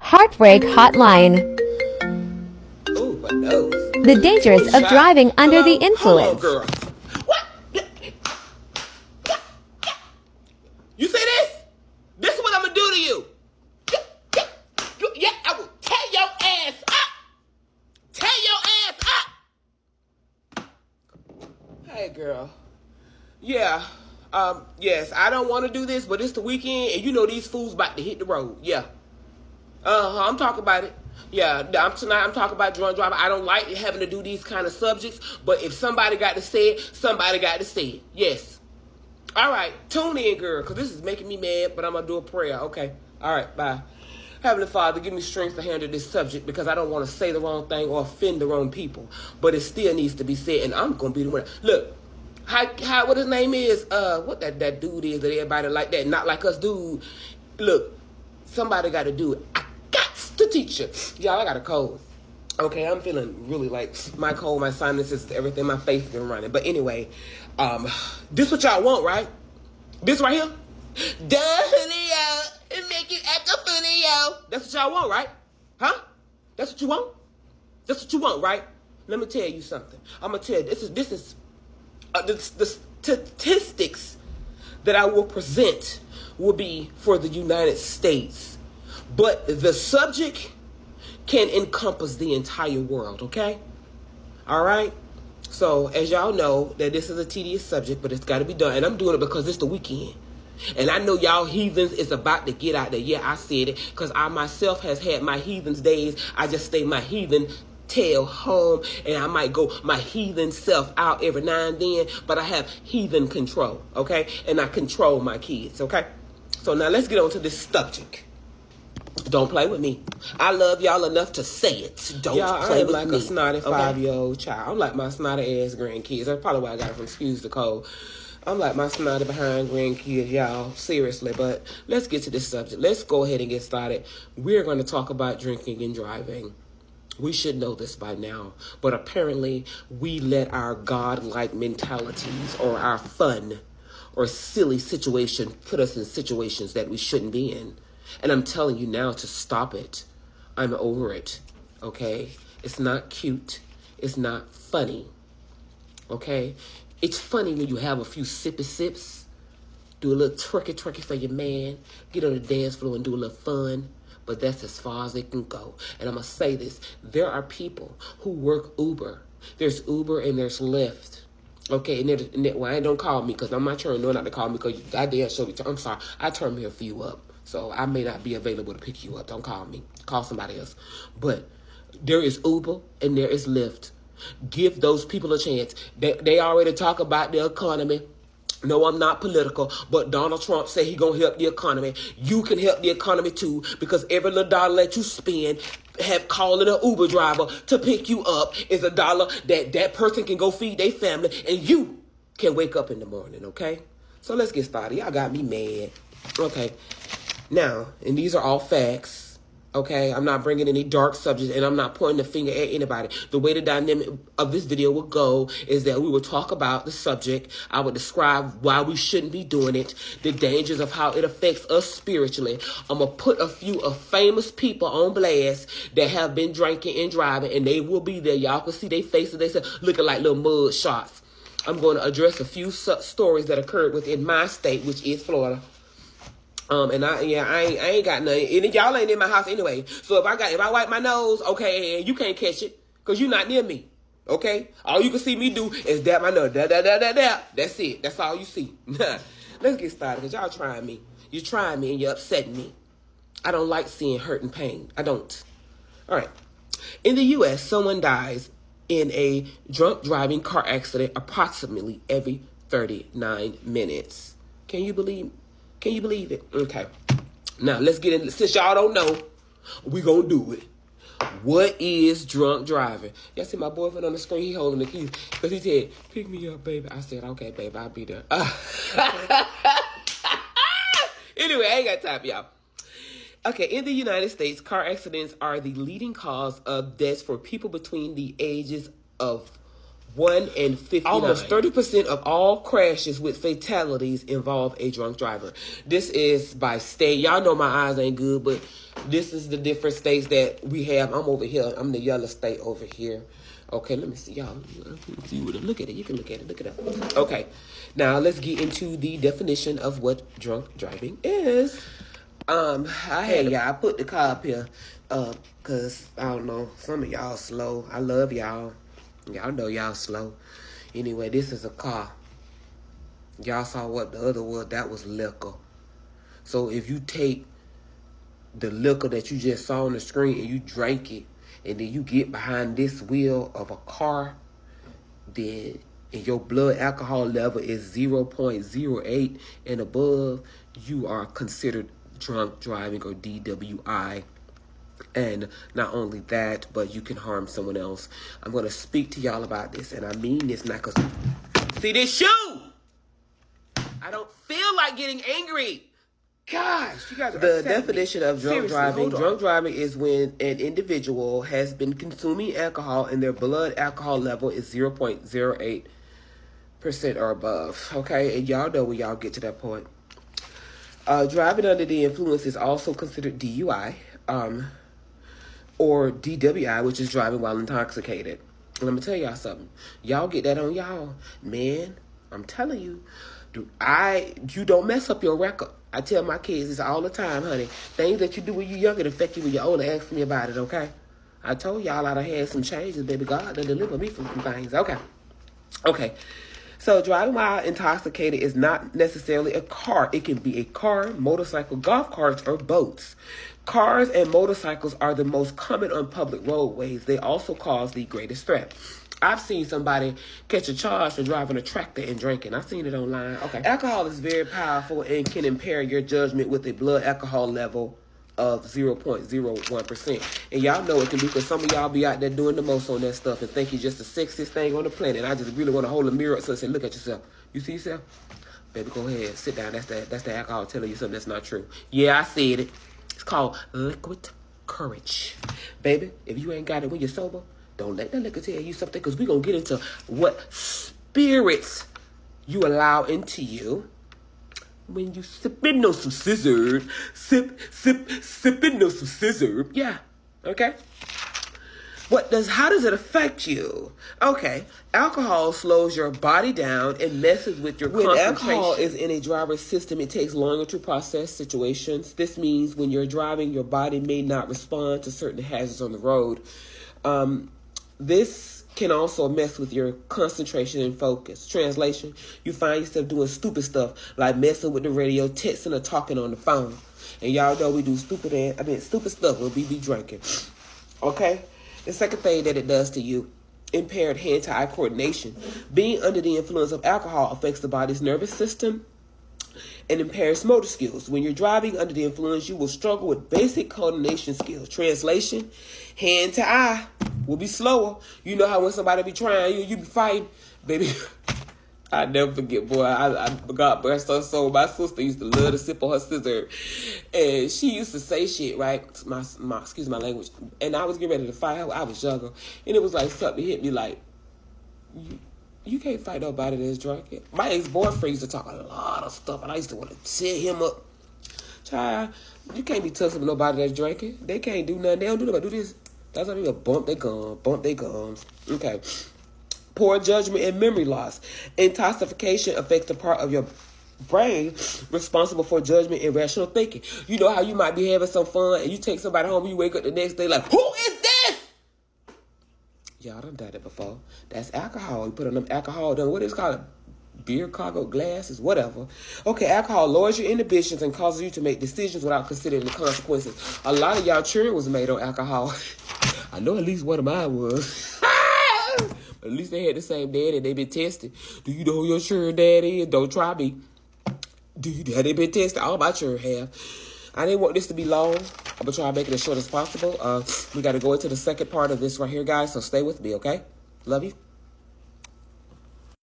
Heartbreak Hotline. Ooh, my nose. The dangers of driving under the influence. Hold on, girl. What? You see this? This is what I'm gonna do to you. Yeah, I will tear your ass up. Tear your ass up. Hey, girl. Yeah. Yes, I don't want to do this, but it's the weekend, and you know these fools about to hit the road. Yeah. I'm talking about it. Yeah, I'm talking about drunk driving. I don't like having to do these kind of subjects, but if somebody got to say it, somebody got to say it. Yes. All right, tune in, girl, because this is making me mad, but I'm going to do a prayer. Okay. All right, bye. Heavenly Father, give me strength to handle this subject because I don't want to say the wrong thing or offend the wrong people, but it still needs to be said, and I'm going to be the one. Look. How what his name is, what that dude is that everybody like that, not like us dude. Look, somebody got to do it. I got to teach you. Y'all, I got a cold. Okay, I'm feeling really like my cold, my sinuses, everything, my face been running. But anyway, this what y'all want, right? This right here? Duh, honey, yo, and make you act a funny, yo. That's what y'all want, right? Huh? That's what you want? That's what you want, right? Let me tell you something. I'm going to tell you, this is the statistics that I will present will be for the United States, but the subject can encompass the entire world, okay? All right? So, as y'all know, that this is a tedious subject, but it's got to be done, and I'm doing it because it's the weekend. And I know y'all heathens is about to get out there. Yeah, I said it, because I myself has had my heathens days. I just stay my heathen tail home, and I might go my heathen self out every now and then, but I have heathen control, okay? And I control my kids, okay? So now let's get on to this subject. Don't play with me. I love y'all enough to say it. Don't play with me. I'm like a snotty 5-year-old child. I'm like my snotty ass grandkids. That's probably why I got it from Excuse the Cold. I'm like my snotty behind grandkids, y'all. Seriously, but let's get to this subject. Let's go ahead and get started. We're going to talk about drinking and driving. We should know this by now, but apparently we let our God-like mentalities or our fun or silly situation put us in situations that we shouldn't be in. And I'm telling you now to stop it. I'm over it, okay? It's not cute. It's not funny, okay? It's funny when you have a few sippy sips, do a little twerky for your man, get on the dance floor and do a little fun. But that's as far as it can go. And I'm going to say this. There are people who work Uber. There's Uber and there's Lyft. Okay, and don't call me because I'm not trying not to call me because I dare show you. I'm sorry. I turned me a few up. So I may not be available to pick you up. Don't call me. Call somebody else. But there is Uber and there is Lyft. Give those people a chance. They already talk about the economy. No, I'm not political, but Donald Trump said he's going to help the economy. You can help the economy too, because every little dollar that you spend, calling an Uber driver to pick you up is a dollar that person can go feed their family, and you can wake up in the morning, okay? So let's get started. Y'all got me mad. Okay. Now, and these are all facts. Okay, I'm not bringing any dark subjects, and I'm not pointing the finger at anybody. The way the dynamic of this video will go is that we will talk about the subject. I will describe why we shouldn't be doing it, the dangers of how it affects us spiritually. I'm going to put a few of famous people on blast that have been drinking and driving, and they will be there. Y'all can see their faces. They say looking like little mud shots. I'm going to address a few stories that occurred within my state, which is Florida. And I ain't got nothing. And y'all ain't in my house anyway. So if I wipe my nose, okay, and you can't catch it, because you're not near me. Okay? All you can see me do is dab my nose. That's it. That's all you see. Let's get started, because y'all trying me. You're trying me and you're upsetting me. I don't like seeing hurt and pain. I don't. All right. In the U.S., someone dies in a drunk driving car accident approximately every 39 minutes. Can you believe it? Okay. Now, let's get in. Since y'all don't know, we gonna do it. What is drunk driving? Y'all see my boyfriend on the screen? He holding the keys. Because he said, pick me up, baby. I said, okay, baby, I'll be there. Anyway, I ain't got time, y'all. Okay, in the United States, car accidents are the leading cause of deaths for people between the ages of 1 and 59. Almost 30% of all crashes with fatalities involve a drunk driver. This is by state. Y'all know my eyes ain't good, but This is the different states that we have. I'm over here. I'm the yellow state over here. Okay, let me see, y'all. Look at it. You can look at it. Look it up. Okay, now let's get into the definition of what drunk driving is. I put the car up here, cause I don't know, some of y'all slow. I love y'all. Y'all know y'all slow. Anyway, this is a car. Y'all saw what the other was. That was liquor. So if you take the liquor that you just saw on the screen and you drank it, and then you get behind this wheel of a car, then and your blood alcohol level is 0.08 and above, you are considered drunk driving, or DWI. And not only that, but you can harm someone else. I'm going to speak to y'all about this, and I mean this not because... See this shoe? I don't feel like getting angry. Gosh, you guys are the definition of drunk driving. Drunk driving is when an individual has been consuming alcohol and their blood alcohol level is 0.08% or above. Okay, and y'all know when y'all get to that point. Driving under the influence is also considered DUI, or DWI, which is driving while intoxicated. Let me tell y'all something. Y'all get that on y'all, man. I'm telling you, you don't mess up your record. I tell my kids this all the time, honey. Things that you do when you're younger that affect you when you're older. Ask me about it, okay? I told y'all I done had some changes, baby. God done deliver me from some things. Okay. So driving while intoxicated is not necessarily a car. It can be a car, motorcycle, golf carts, or boats. Cars and motorcycles are the most common on public roadways. They also cause the greatest threat. I've seen somebody catch a charge for driving a tractor and drinking. I've seen it online. Okay. Alcohol is very powerful and can impair your judgment with a blood alcohol level of 0.01%. And y'all know it can be, because some of y'all be out there doing the most on that stuff and think you're just the sexiest thing on the planet. I just really want to hold a mirror up so and say, look at yourself. You see yourself? Baby, go ahead. Sit down. That's the alcohol telling you something that's not true. Yeah, I said it. It's called liquid courage. Baby, if you ain't got it when you're sober, don't let that liquor tell you something, because we're going to get into what spirits you allow into you when you sipping on some scissor. Sipping on some scissor. Yeah. Okay. How does it affect you? Okay. Alcohol slows your body down and messes with your concentration. When alcohol is in a driver's system, it takes longer to process situations. This means when you're driving, your body may not respond to certain hazards on the road. This can also mess with your concentration and focus. Translation, you find yourself doing stupid stuff like messing with the radio, texting, or talking on the phone. And y'all know we do stupid stuff when we be drinking. Okay? The second thing that it does to you, impaired hand-to-eye coordination. Being under the influence of alcohol affects the body's nervous system and impairs motor skills. When you're driving under the influence, you will struggle with basic coordination skills. Translation, hand to eye will be slower. You know how when somebody be trying you be fighting, baby. I never forget, boy. I got blessed her soul. My sister used to love to sip on her scissor, and she used to say shit, right? My excuse my language. And I was getting ready to fight her. I was younger, and it was like something hit me like, you can't fight nobody that's drunk. My ex-boyfriend used to talk a lot of stuff, and I used to want to set him up. Child, you can't be tussling with nobody that's drinking. They can't do nothing. They don't do nothing. Do this. That's how they bump their gums. Okay. Poor judgment and memory loss. Intoxication affects the part of your brain responsible for judgment and rational thinking. You know how you might be having some fun and you take somebody home and you wake up the next day like, who is this? Y'all done done it before. That's alcohol. You put on them alcohol, what is it called? Beer cargo glasses, whatever. Okay, alcohol lowers your inhibitions and causes you to make decisions without considering the consequences. A lot of y'all children was made on alcohol. I know at least one of mine was. But at least they had the same daddy. They been tested. Do you know who your children dad is? Don't try me. Have they been tested? All my children have. I didn't want this to be long. I'm going to try to make it as short as possible. We got to go into the second part of this right here, guys. So stay with me, okay? Love you.